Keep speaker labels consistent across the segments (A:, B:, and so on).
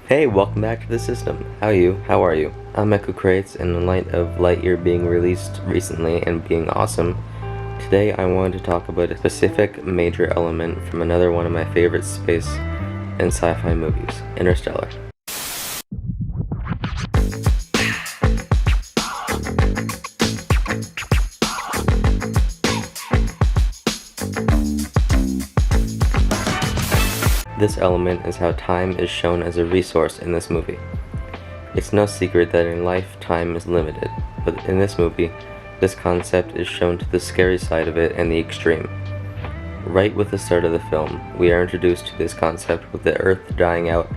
A: Hey, welcome back to the system. How are you? I'm Echo Crates, and in light of Lightyear being released recently and being awesome, today I wanted to talk about a specific major element from another one of my favorite space and sci-fi movies, Interstellar. This element is how time is shown as a resource in this movie. It's no secret that in life, time is limited, but in this movie, this concept is shown to the scary side of it and the extreme. Right with the start of the film, we are introduced to this concept with the Earth dying out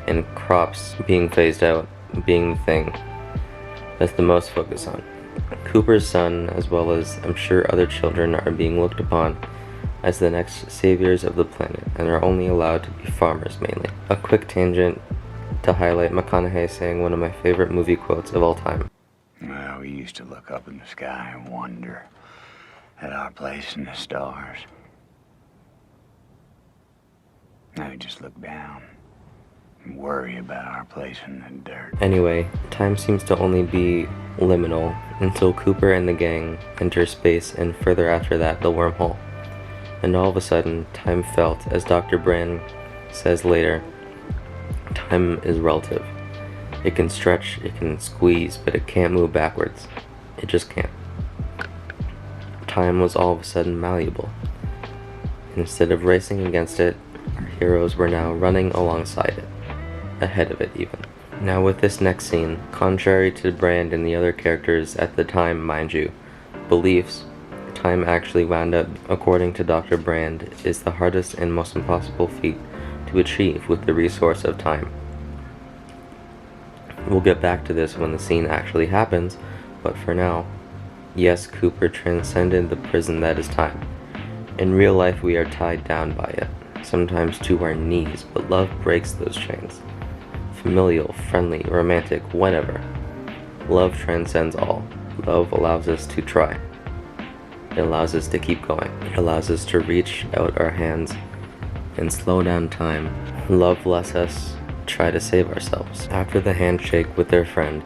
A: and crops being phased out being the thing that's the most focus on. Cooper's son, as well as I'm sure other children, are being looked upon as the next saviors of the planet and are only allowed to be farmers mainly. A quick tangent to highlight McConaughey saying one of my favorite movie quotes of all time.
B: Well, we used to look up in the sky and wonder at our place in the stars. Now we just look down and worry about our place in the dirt.
A: Anyway, time seems to only be liminal until Cooper and the gang enter space, and further after that, the wormhole. And all of a sudden, time felt, as Dr. Brand says later, time is relative. It can stretch, it can squeeze, but it can't move backwards. It just can't. Time was all of a sudden malleable. Instead of racing against it, our heroes were now running alongside it, ahead of it even. Now with this next scene, contrary to Brand and the other characters at the time, mind you, beliefs, time actually wound up, according to Dr. Brand, is the hardest and most impossible feat to achieve with the resource of time. We'll get back to this when the scene actually happens, but for now, yes, Cooper transcended the prison that is time. In real life, we are tied down by it, sometimes to our knees, but love breaks those chains. Familial, friendly, romantic, whatever. Love transcends all. Love allows us to try. It allows us to keep going. It allows us to reach out our hands and slow down time. Love lets us try to save ourselves. After the handshake with their friend,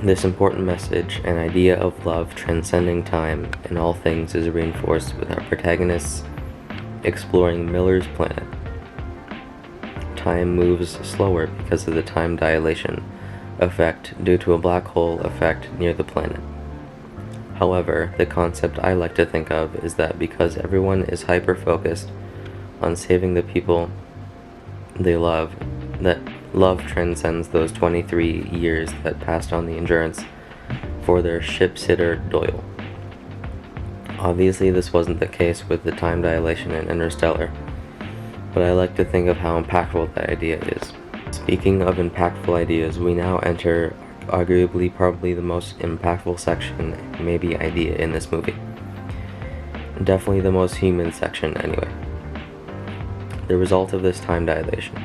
A: this important message and idea of love transcending time in all things is reinforced with our protagonists exploring Miller's planet. Time moves slower because of the time dilation effect due to a black hole effect near the planet. However, the concept I like to think of is that because everyone is hyper-focused on saving the people they love, that love transcends those 23 years that passed on the Endurance for their ship sitter Doyle. Obviously, this wasn't the case with the time dilation in Interstellar, but I like to think of how impactful that idea is. Speaking of impactful ideas, we now enter arguably probably the most impactful section, maybe idea in this movie. Definitely the most human section anyway. The result of this time dilation.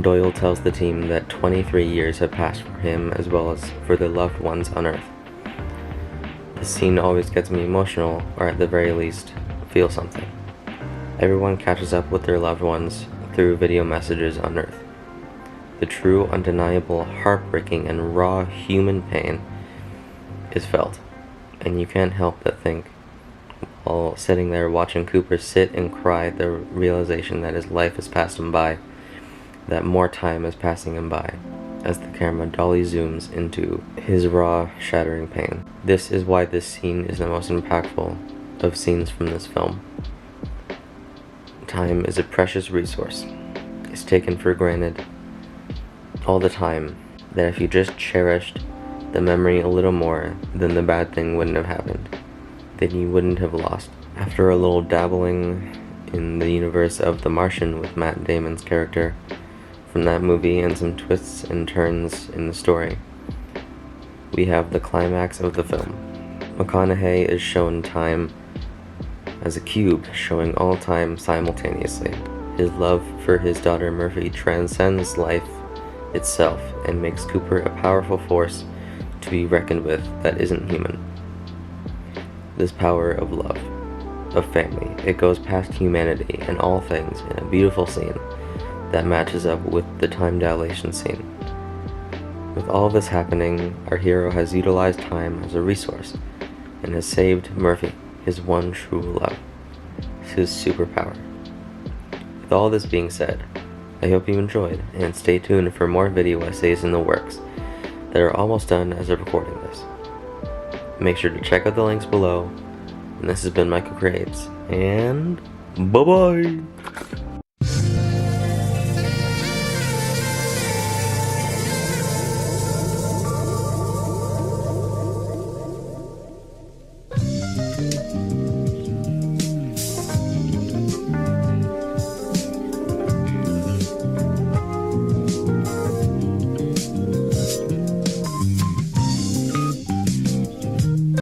A: Doyle tells the team that 23 years have passed for him as well as for their loved ones on Earth. This scene always gets me emotional, or at the very least, feel something. Everyone catches up with their loved ones through video messages on Earth. The true, undeniable, heartbreaking, and raw human pain is felt, and you can't help but think, while sitting there watching Cooper sit and cry at the realization that his life has passed him by, that more time is passing him by, as the camera dolly zooms into his raw, shattering pain. This is why this scene is the most impactful of scenes from this film. Time is a precious resource. It's taken for granted all the time, that if you just cherished the memory a little more, then the bad thing wouldn't have happened. Then you wouldn't have lost. After a little dabbling in the universe of The Martian with Matt Damon's character from that movie and some twists and turns in the story, we have the climax of the film. McConaughey is shown time as a cube, showing all time simultaneously. His love for his daughter Murphy transcends life itself and makes Cooper a powerful force to be reckoned with that isn't human. This power of love, of family, it goes past humanity and all things in a beautiful scene that matches up with the time dilation scene. With all of this happening, our hero has utilized time as a resource and has saved Murphy, his one true love, his superpower. With all this being said, I hope you enjoyed, and stay tuned for more video essays in the works that are almost done as of recording this. Make sure to check out the links below, and this has been Michael Creates, and bye-bye!